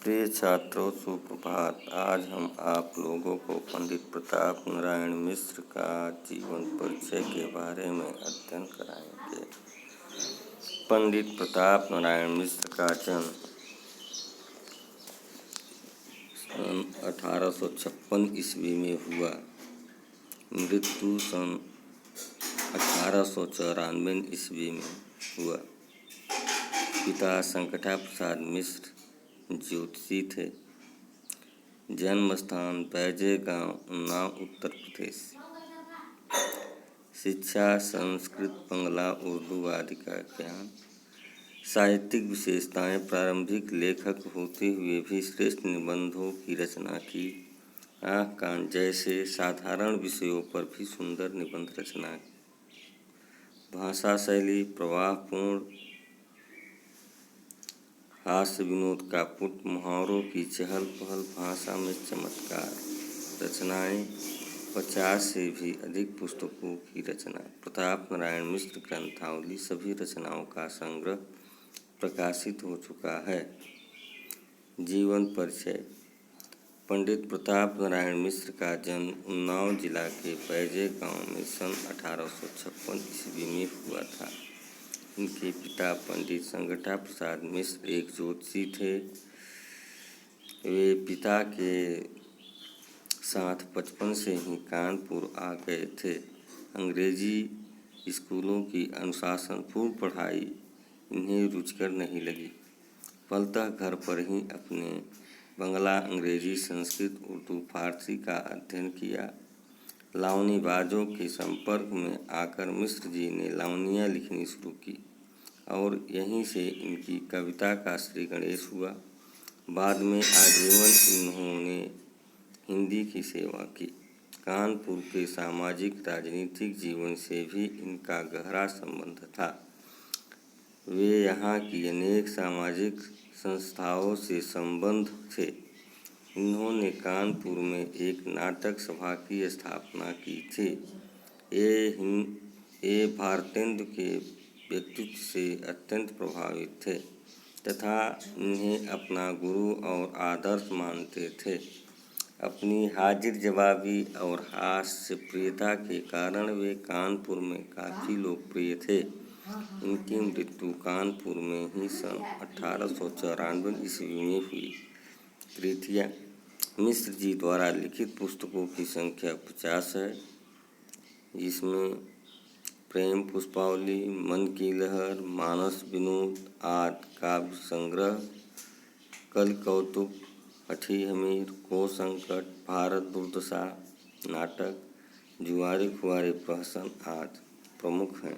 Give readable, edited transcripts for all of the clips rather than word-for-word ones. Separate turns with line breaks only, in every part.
प्रिय छात्रों, सुप्रभात। आज हम आप लोगों को पंडित प्रताप नारायण मिश्र का जीवन परिचय के बारे में अध्ययन कराएंगे। पंडित प्रताप नारायण मिश्र का जन्म 1856 ईस्वी में हुआ। मृत्यु सन 1894 ईस्वी में हुआ। पिता संकटा प्रसाद मिश्र ज्योतिषी थे। जन्म स्थान बैजे गांव, उन्नाव, उत्तर प्रदेश। शिक्षा संस्कृत, बंगला, उर्दू आदि का ज्ञान। साहित्यिक विशेषताएं: प्रारंभिक लेखक होते हुए भी श्रेष्ठ निबंधों की रचना की। आँख कान जैसे साधारण विषयों पर भी सुंदर निबंध रचना। भाषा शैली प्रवाहपूर्ण, हास्य विनोद का पुट, मुहावरों की चहल पहल, भाषा में चमत्कार। रचनाएं: 50 से भी अधिक पुस्तकों की रचना। प्रताप नारायण मिश्र ग्रंथावली सभी रचनाओं का संग्रह प्रकाशित हो चुका है। जीवन परिचय: पंडित प्रताप नारायण मिश्र का जन्म उन्नाव जिला के बैजे गांव में सन 1856 ईस्वी में हुआ था। इनके पिता पंडित संकटा प्रसाद मिश्र एक ज्योतिषी थे। वे पिता के साथ बचपन से ही कानपुर आ गए थे। अंग्रेजी स्कूलों की अनुशासनपूर्ण पढ़ाई इन्हें रुचिकर नहीं लगी। फलतः घर पर ही अपने बंगला, अंग्रेजी, संस्कृत, उर्दू, फारसी का अध्ययन किया। लावनीबाजों के संपर्क में आकर मिश्र जी ने लावनियाँ लिखनी शुरू की और यहीं से इनकी कविता का श्री गणेश हुआ। बाद में आजीवन इन्होंने हिंदी की सेवा की। कानपुर के सामाजिक राजनीतिक जीवन से भी इनका गहरा संबंध था। वे यहाँ की अनेक सामाजिक संस्थाओं से संबद्ध थे। इन्होंने कानपुर में एक नाटक सभा की स्थापना की थी। ये भारतेंदु के व्यक्तित्व से अत्यंत प्रभावित थे तथा इन्हें अपना गुरु और आदर्श मानते थे। अपनी हाजिर जवाबी और हास्यप्रियता के कारण वे कानपुर में काफ़ी लोकप्रिय थे। इनकी मृत्यु कानपुर में ही सन 1894 ईस्वी में हुई। कृतियाँ: मिश्र जी द्वारा लिखित पुस्तकों की संख्या 50 है, जिसमें प्रेम पुष्पावली, मन की लहर, मानस विनोद आदि काव्य संग्रह, कल कौतुक, हठी हमीर, को संकट, भारत दुर्दशा, नाटक, जुआरे खुआरे प्रहसन आदि प्रमुख हैं।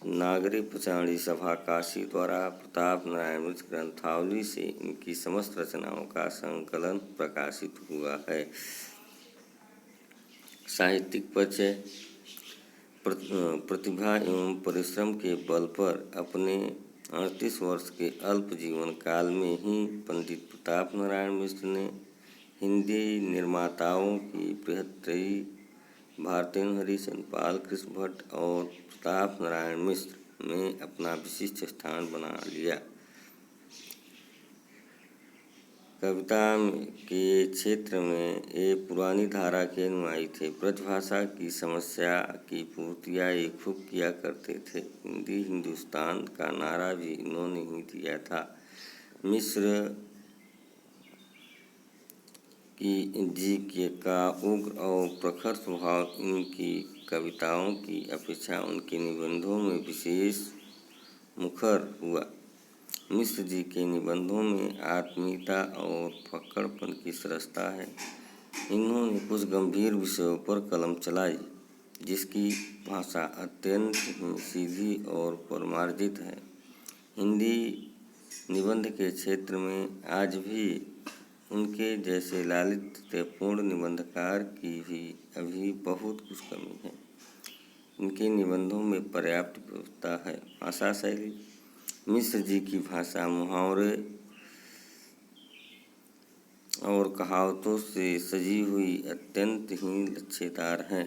नागरी पचाणी सभा काशी द्वारा प्रताप नारायण मिश्र ग्रंथावली से इनकी समस्त रचनाओं का संकलन प्रकाशित हुआ है। साहित्यिक परिचय: प्रतिभा एवं परिश्रम के बल पर अपने 38 वर्ष के अल्प जीवन काल में ही पंडित प्रताप नारायण मिश्र ने हिंदी निर्माताओं की बृहत्त्रयी भारतेंदु हरिश्चंद्र पाल, कृष्ण भट्ट और प्रताप नारायण मिश्र में अपना विशिष्ट स्थान बना लिया। कविता के क्षेत्र में ये पुरानी धारा के अनुयायी थे। ब्रजभाषा की समस्या की पूर्तियाँ ये खूब किया करते थे। हिंदी हिंदुस्तान का नारा भी इन्होंने ही दिया था। मिश्र जी का उग्र और प्रखर स्वभाव इनकी कविताओं की अपेक्षा उनके निबंधों में विशेष मुखर हुआ। मिश्र जी के निबंधों में आत्मीयता और फक्कड़पन की सरसता है। इन्होंने कुछ गंभीर विषयों पर कलम चलाई, जिसकी भाषा अत्यंत ही सीधी और परमार्जित है। हिंदी निबंध के क्षेत्र में आज भी उनके जैसे लालित्यपूर्ण निबंधकार की भी अभी बहुत कुछ कमी है। इनके निबंधों में पर्याप्त विविधता है। भाषा शैली: मिश्र जी की भाषा मुहावरे और कहावतों से सजी हुई अत्यंत ही लच्छेदार है।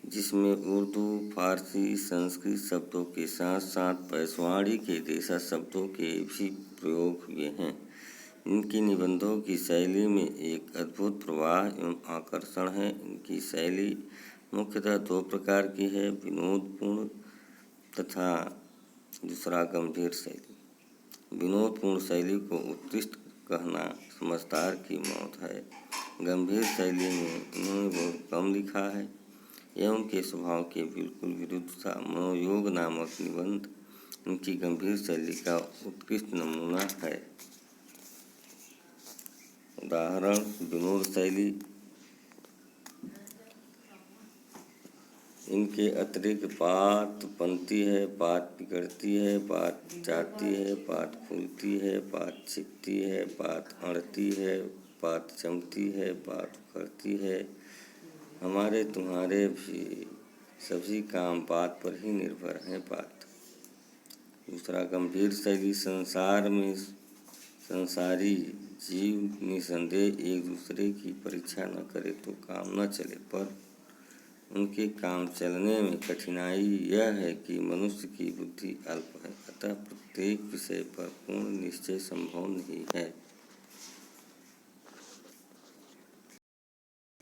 जिसमें उर्दू, फारसी, संस्कृत शब्दों के साथ साथ पैशवाड़ी के देशज शब्दों के भी प्रयोग हुए हैं। इनकी निबंधों की शैली में एक अद्भुत प्रवाह एवं आकर्षण है। इनकी शैली मुख्यतः दो प्रकार की है, विनोदपूर्ण तथा दूसरा गंभीर शैली। विनोदपूर्ण शैली को उत्कृष्ट कहना समझदार की मौत है। गंभीर शैली में इन्होंने बहुत कम लिखा है एवं के स्वभाव के बिल्कुल विरुद्ध था। मनोयोग नामक निबंध इनकी गंभीर शैली का उत्कृष्ट नमूना है। उदाहरण: विनोद शैली। इनके अतिरिक्त बात बनती है, बात बिगड़ती है, बात जाती है, बात फूलती है, बात छिपती है, बात अड़ती है, बात जमती है, बात उखड़ती है। हमारे तुम्हारे भी सभी काम बात पर ही निर्भर हैं। बात। दूसरा गंभीर शैली। संसार में संसारी जीव निसंदेह एक दूसरे की परीक्षा न करे तो काम न चले, पर उनके काम चलने में कठिनाई यह है कि मनुष्य की बुद्धि अल्प है, अतः प्रत्येक विषय पर पूर्ण निश्चय संभव नहीं है।